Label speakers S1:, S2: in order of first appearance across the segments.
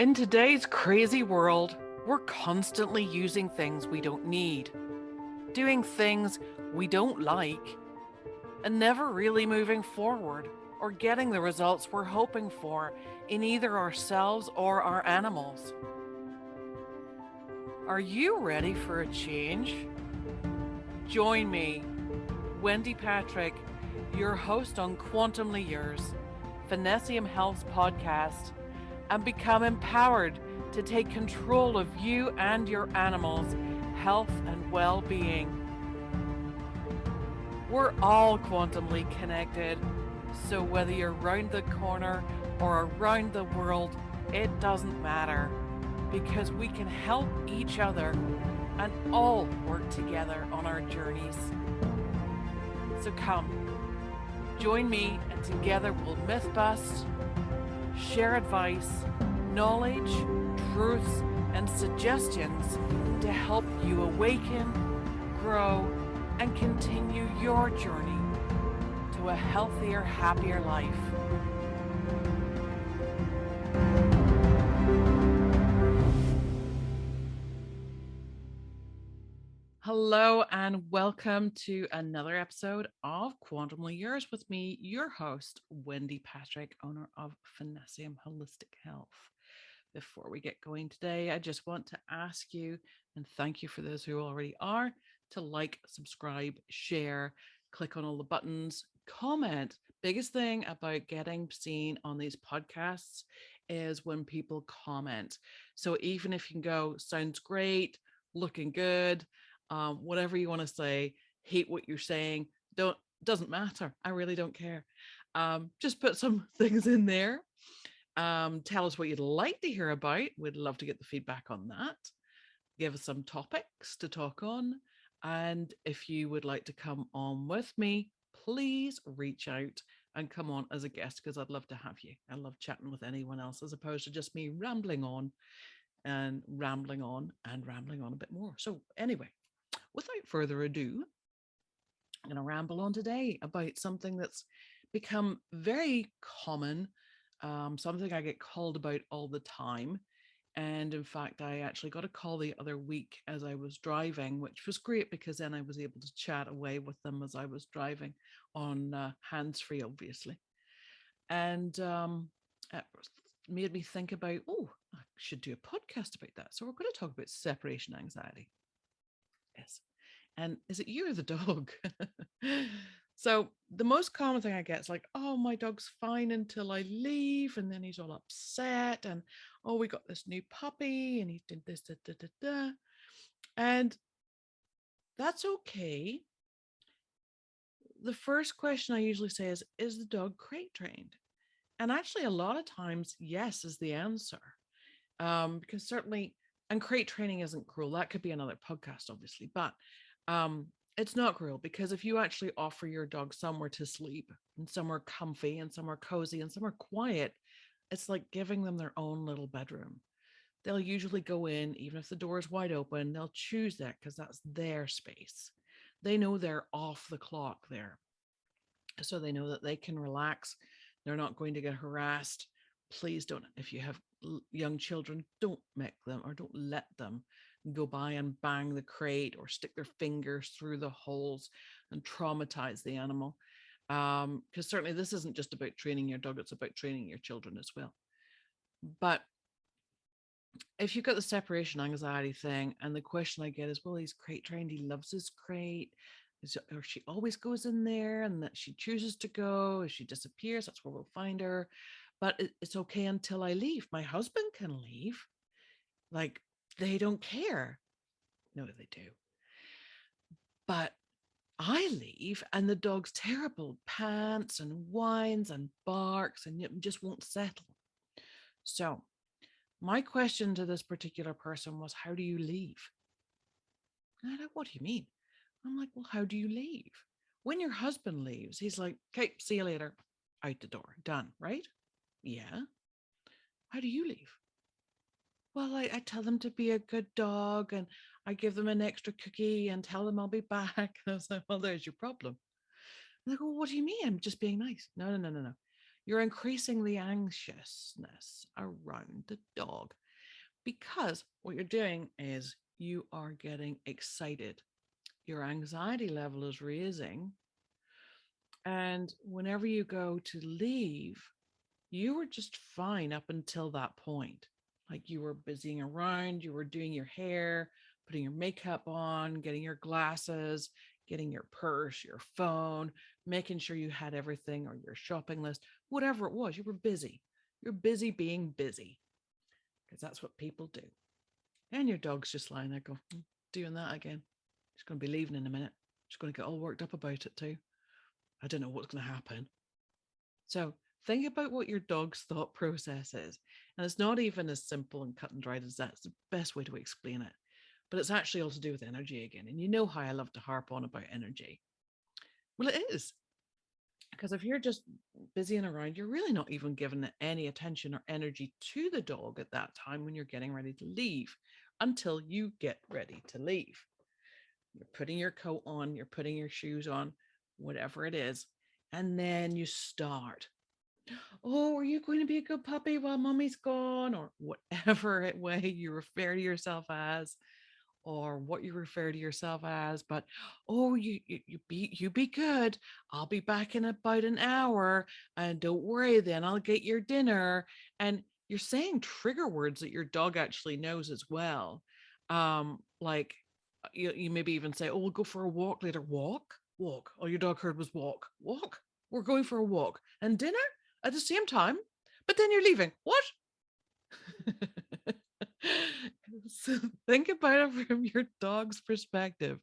S1: In today's crazy world, we're constantly using things we don't need, doing things we don't like, and never really moving forward or getting the results we're hoping for in either ourselves or our animals. Are you ready for a change? Join me, Wendie Patrick, your host on Quantumly Yours, Finnessiam Health's podcast, and become empowered to take control of you and your animals' health and well-being. We're all quantumly connected, so whether you're round the corner or around the world, it doesn't matter, because we can help each other and all work together on our journeys. So come, join me, and together we'll myth bust, share advice, knowledge, truths, and suggestions to help you awaken, grow, and continue your journey to a healthier, happier life. Hello and welcome to another episode of Quantumly Yours with me, your host, Wendie Patrick, owner of Finnessiam Holistic Health. Before we get going today, I just want to ask you, and thank you for those who already are, to like, subscribe, share, click on all the buttons, comment. Biggest thing about getting seen on these podcasts is when people comment. So even if you can go, sounds great, looking good, whatever you want to say, hate what you're saying, doesn't matter. I really don't care. Just put some things in there. Tell us what you'd like to hear about. We'd love to get the feedback on that. Give us some topics to talk on. And if you would like to come on with me, please reach out and come on as a guest, because I'd love to have you. I love chatting with anyone else as opposed to just me rambling on and rambling on and rambling on a bit more. So anyway, without further ado, I'm going to ramble on today about something that's become very common, something I get called about all the time. And in fact, I actually got a call the other week as I was driving, which was great because then I was able to chat away with them as I was driving on hands-free, obviously. And it made me think about, I should do a podcast about that. So we're going to talk about separation anxiety. Yes. And is it you or the dog? So the most common thing I get is like, oh, my dog's fine until I leave. And then he's all upset. And, oh, we got this new puppy and he did this, da, da, da, da. And that's okay. The first question I usually say is the dog crate trained? And actually, a lot of times, yes, is the answer. Because certainly, and crate training isn't cruel. That could be another podcast, obviously. But it's not cruel, because if you actually offer your dog somewhere to sleep and somewhere comfy and somewhere cozy and somewhere quiet, it's like giving them their own little bedroom. They'll usually go in, even if the door is wide open, they'll choose that because that's their space. They know they're off the clock there. So they know that they can relax. They're not going to get harassed. Please don't, if you have young children, don't make them or don't let them go by and bang the crate or stick their fingers through the holes and traumatize the animal. Because certainly this isn't just about training your dog, it's about training your children as well. But if you've got the separation anxiety thing, and the question I get is, well, he's crate trained, he loves his crate, or she always goes in there, and that she chooses to go. If she disappears, that's where we'll find her. But it's okay until I leave. My husband can leave. Like, they don't care. No, they do. But I leave and the dog's terrible, pants and whines and barks and just won't settle. So my question to this particular person was, how do you leave? And I go, what do you mean? I'm like, well, how do you leave? When your husband leaves, he's like, okay, see you later. Out the door. Done, right? Yeah. How do you leave? Well, I tell them to be a good dog, and I give them an extra cookie and tell them I'll be back. And I was like, well, there's your problem. And they go, what do you mean? I'm just being nice. No. you're increasing the anxiousness around the dog, because what you're doing is you are getting excited. Your anxiety level is raising. And whenever you go to leave, you were just fine up until that point. Like you were busying around, you were doing your hair, putting your makeup on, getting your glasses, getting your purse, your phone, making sure you had everything or your shopping list, whatever it was, you were busy. You're busy being busy because that's what people do. And your dog's just lying there going, doing that again. She's going to be leaving in a minute. She's going to get all worked up about it too. I don't know what's going to happen. So think about what your dog's thought process is. And it's not even as simple and cut and dried as that. It's the best way to explain it. But it's actually all to do with energy again. And you know how I love to harp on about energy. Well, it is. Because if you're just busying around, you're really not even giving any attention or energy to the dog at that time when you're getting ready to leave until you get ready to leave. You're putting your coat on, you're putting your shoes on, whatever it is. And then you start. Oh, are you going to be a good puppy while mommy's gone? Or whatever way you refer to yourself as, or what you refer to yourself as. But oh, you be good. I'll be back in about an hour, and don't worry, then I'll get your dinner. And you're saying trigger words that your dog actually knows as well. Like you maybe even say, oh, we'll go for a walk later. Walk. All your dog heard was walk. We're going for a walk. And dinner at the same time, but then you're leaving. What? So think about it from your dog's perspective.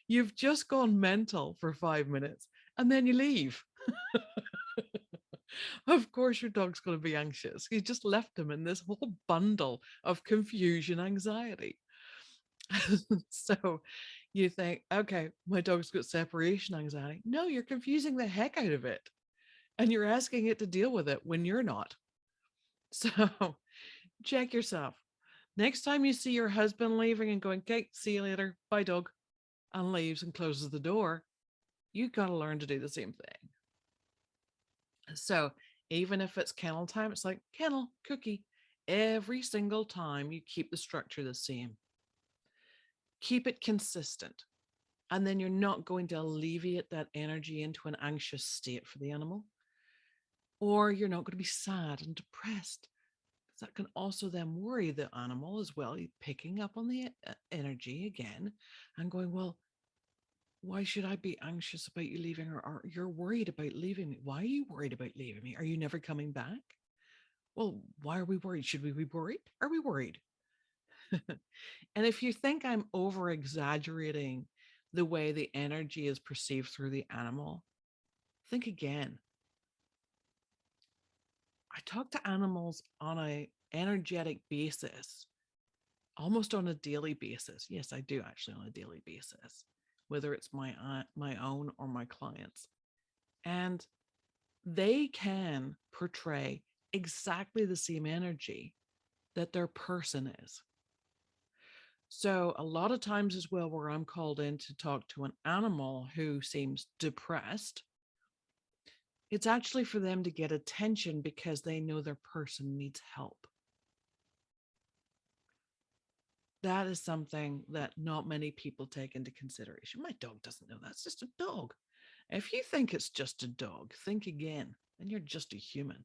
S1: You've just gone mental for 5 minutes and then you leave. Of course, your dog's going to be anxious. You just left him in this whole bundle of confusion, anxiety. So you think, okay, my dog's got separation anxiety. No, you're confusing the heck out of it. And you're asking it to deal with it when you're not. So check yourself. Next time you see your husband leaving and going, okay, see you later, bye, dog, and leaves and closes the door, you got to learn to do the same thing. So even if it's kennel time, it's like kennel, cookie. Every single time you keep the structure the same. Keep it consistent. And then you're not going to alleviate that energy into an anxious state for the animal. Or you're not going to be sad and depressed. That can also then worry the animal as well. You're picking up on the energy again and going, well, why should I be anxious about you leaving, or you're worried about leaving me? Why are you worried about leaving me? Are you never coming back? Well, why are we worried? Should we be worried? Are we worried? And if you think I'm over exaggerating the way the energy is perceived through the animal, think again. I talk to animals on a energetic basis, almost on a daily basis. Yes, I do actually on a daily basis, whether it's my own or my clients. And they can portray exactly the same energy that their person is. So a lot of times as well, where I'm called in to talk to an animal who seems depressed, it's actually for them to get attention because they know their person needs help. That is something that not many people take into consideration. My dog doesn't know that's just a dog. If you think it's just a dog, think again, and you're just a human,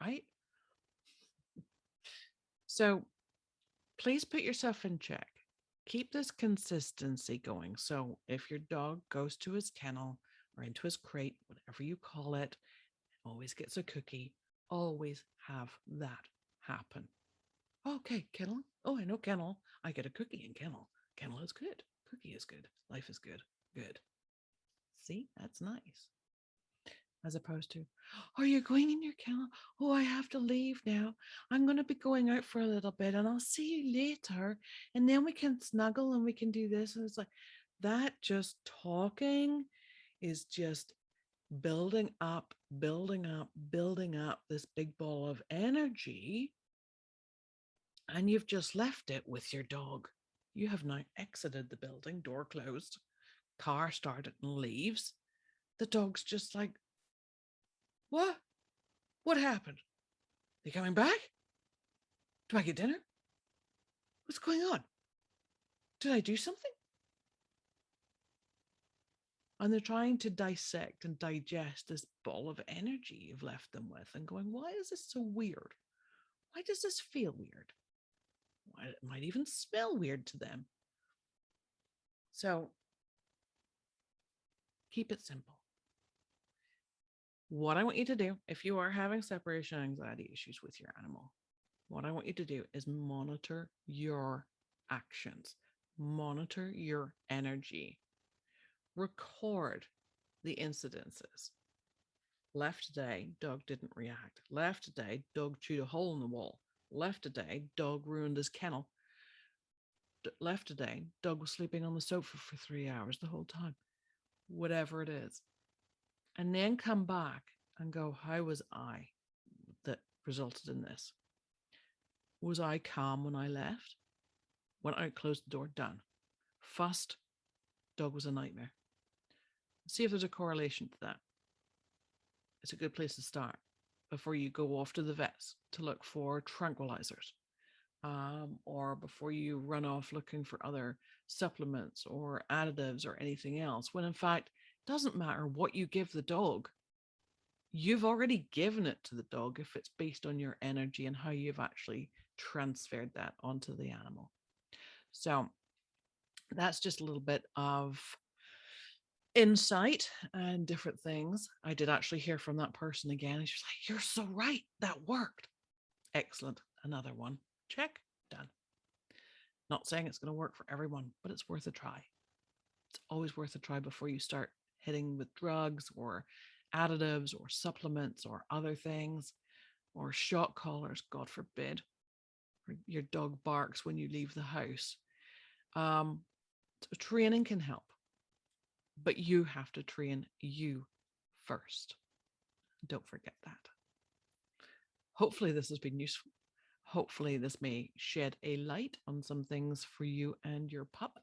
S1: right? So please put yourself in check. Keep this consistency going. So if your dog goes to his kennel or into his crate, whatever you call it, always gets a cookie, always have that happen. Okay, kennel. Oh, I know kennel. I get a cookie in kennel. Kennel is good. Cookie is good. Life is good. Good. See, that's nice. As opposed to, are you going in your kennel? Oh, I have to leave now. I'm going to be going out for a little bit and I'll see you later. And then we can snuggle and we can do this. And it's like that just talking is just building up this big ball of energy. And you've just left it with your dog. You have now exited the building, door closed, car started and leaves. The dog's just like, what? What happened? They coming back? Do I get dinner? What's going on? Did I do something? And they're trying to dissect and digest this ball of energy you've left them with and going, why is this so weird? Why does this feel weird? Why, it might even smell weird to them. So keep it simple. What I want you to do, if you are having separation anxiety issues with your animal, what I want you to do is monitor your actions, monitor your energy, record the incidences. Left today, dog didn't react. Left today, dog chewed a hole in the wall. Left today, dog ruined his kennel. Left today, dog was sleeping on the sofa for 3 hours the whole time. Whatever it is. And then come back and go, how was I that resulted in this? Was I calm when I left? Went out, closed the door, done. Fussed, dog was a nightmare. See if there's a correlation to that. It's a good place to start before you go off to the vets to look for tranquilizers, or before you run off looking for other supplements or additives or anything else, when in fact, it doesn't matter what you give the dog. You've already given it to the dog if it's based on your energy and how you've actually transferred that onto the animal. So that's just a little bit of insight and different things. I did actually hear from that person again. And she's like, you're so right. That worked. Excellent. Another one. Check. Done. Not saying it's going to work for everyone, but it's worth a try. It's always worth a try before you start hitting with drugs or additives or supplements or other things or shock collars, God forbid. Or your dog barks when you leave the house. So training can help, but you have to train you first. Don't forget that. Hopefully this has been useful. Hopefully this may shed a light on some things for you and your pup.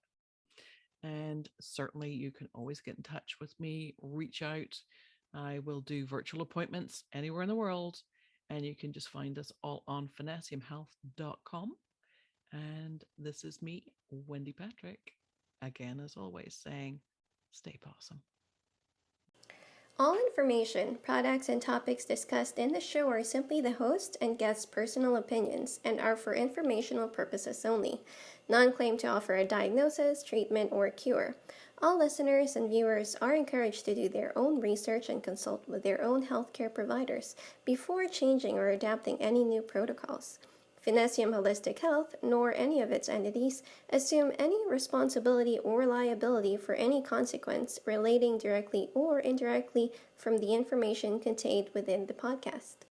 S1: And certainly you can always get in touch with me, reach out. I will do virtual appointments anywhere in the world. And you can just find us all on finnessiamhealth.com. And this is me, Wendie Patrick, again, as always, saying, stay possum.
S2: All information, products, and topics discussed in the show are simply the host and guest's personal opinions and are for informational purposes only. None claim to offer a diagnosis, treatment, or cure. All listeners and viewers are encouraged to do their own research and consult with their own healthcare providers before changing or adapting any new protocols. Finnessiam Holistic Health, nor any of its entities, assume any responsibility or liability for any consequence relating directly or indirectly from the information contained within the podcast.